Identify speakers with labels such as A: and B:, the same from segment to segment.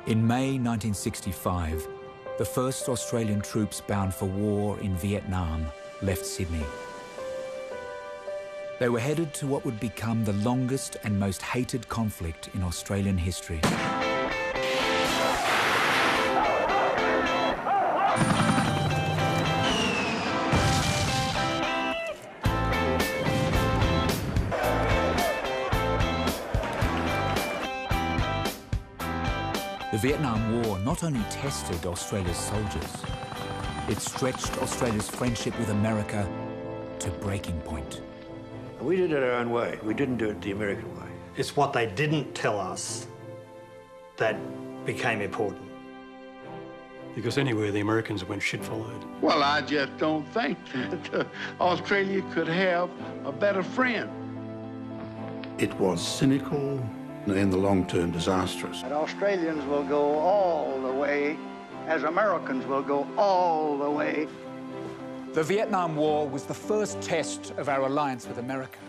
A: In May 1965, the first Australian troops bound for war in Vietnam left Sydney. They were headed to what would become the longest and most hated conflict in Australian history. The Vietnam War not only tested Australia's soldiers, it stretched Australia's friendship with America to breaking point.
B: We did it our own way. We didn't do it the American way.
C: It's what they didn't tell us that became important.
D: Because anywhere the Americans went, shit followed.
E: Well, I just don't think that Australia could have a better friend.
F: It was cynical and in the long term disastrous.
G: And Australians will go all the way, as Americans will go all the way.
A: The Vietnam War was the first test of our alliance with America.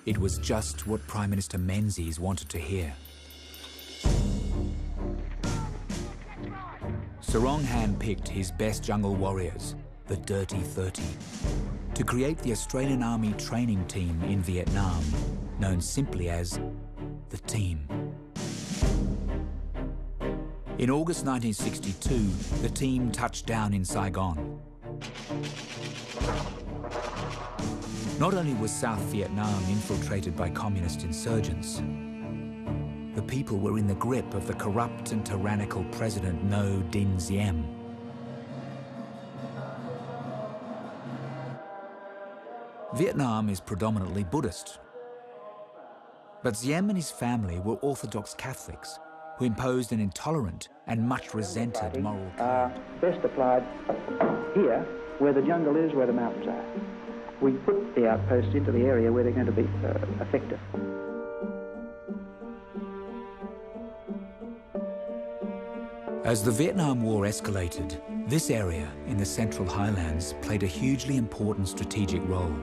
A: It was just what Prime Minister Menzies wanted to hear. Sarong handpicked his best jungle warriors, the Dirty 30, to create the Australian Army training team in Vietnam, known simply as the Team. In August 1962, the team touched down in Saigon. Not only was South Vietnam infiltrated by communist insurgents, the people were in the grip of the corrupt and tyrannical president Ngo Dinh Diem. Vietnam is predominantly Buddhist, but Diem and his family were Orthodox Catholics who imposed an intolerant and much resented moral code.
H: Best applied here, where the jungle is, where the mountains are. We put the outposts into the area where they're going to be effective.
A: As the Vietnam War escalated, this area in the Central Highlands played a hugely important strategic role.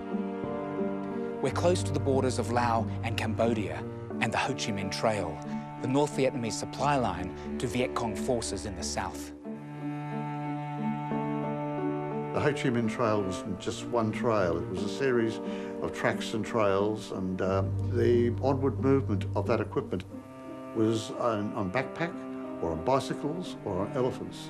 A: We're close to the borders of Laos and Cambodia and the Ho Chi Minh Trail, the North Vietnamese supply line to Viet Cong forces in the south.
F: The Ho Chi Minh Trail wasn't just one trail, it was a series of tracks and trails, and the onward movement of that equipment was on backpack, or on bicycles, or on elephants.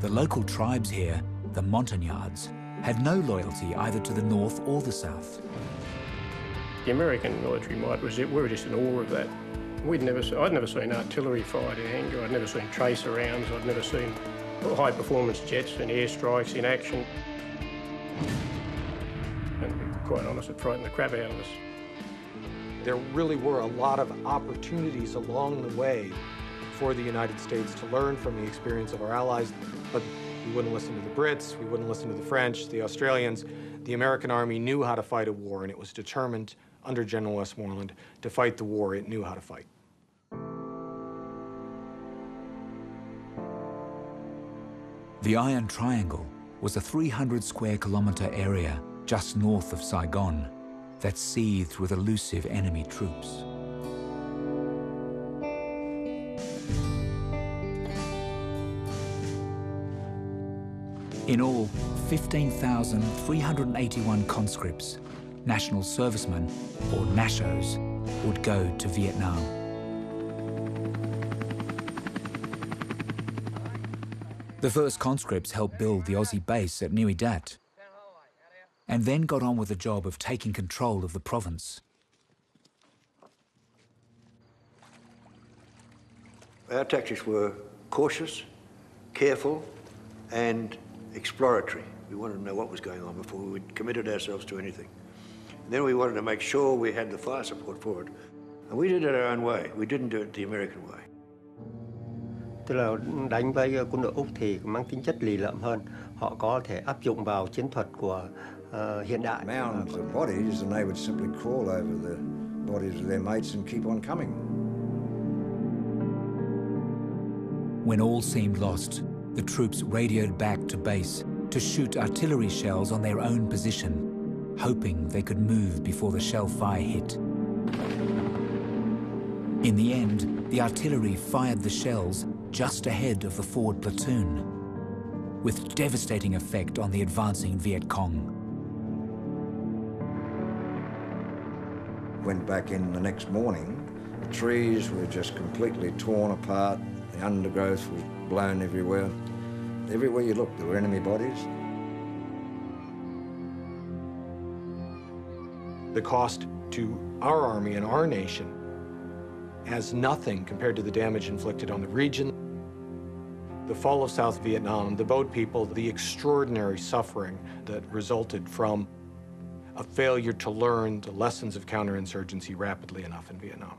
A: The local tribes here, the Montagnards, had no loyalty either to the north or the south.
D: The American military might was we were just in awe of that. I'd never seen artillery fired in anger. I'd never seen tracer rounds. I'd never seen high-performance jets and airstrikes in action. And to be quite honest, it frightened the crap out of us.
I: There really were a lot of opportunities along the way for the United States to learn from the experience of our allies, but we wouldn't listen to the Brits, we wouldn't listen to the French, the Australians. The American Army knew how to fight a war, and it was determined under General Westmoreland to fight the war it knew how to fight.
A: The Iron Triangle was a 300-square-kilometre area just north of Saigon that seethed with elusive enemy troops. In all, 15,381 conscripts, national servicemen, or NASHOs, would go to Vietnam. The first conscripts helped build the Aussie base at Nui Dat, and then got on with the job of taking control of the province.
B: Our tactics were cautious, careful, and exploratory. We wanted to know what was going on before we committed ourselves to anything. And then we wanted to make sure we had the fire support for it. And we did it our own way. We didn't do it the American way.
J: Tức là đánh với quân đội Úc thì mang tính chất lì lợm hơn. Họ có thể áp dụng vào chiến thuật của hiện đại.
K: Mounds of bodies, and they would simply crawl over the bodies of their mates and keep on coming.
A: When all seemed lost, the troops radioed back to base to shoot artillery shells on their own position, hoping they could move before the shell fire hit. In the end, the artillery fired the shells just ahead of the forward platoon, with devastating effect on the advancing Viet Cong.
K: Went back in the next morning, the trees were just completely torn apart, the undergrowth was blown everywhere. Everywhere you looked, there were enemy bodies.
I: The cost to our army and our nation as nothing compared to the damage inflicted on the region. The fall of South Vietnam, the boat people, the extraordinary suffering that resulted from a failure to learn the lessons of counterinsurgency rapidly enough in Vietnam.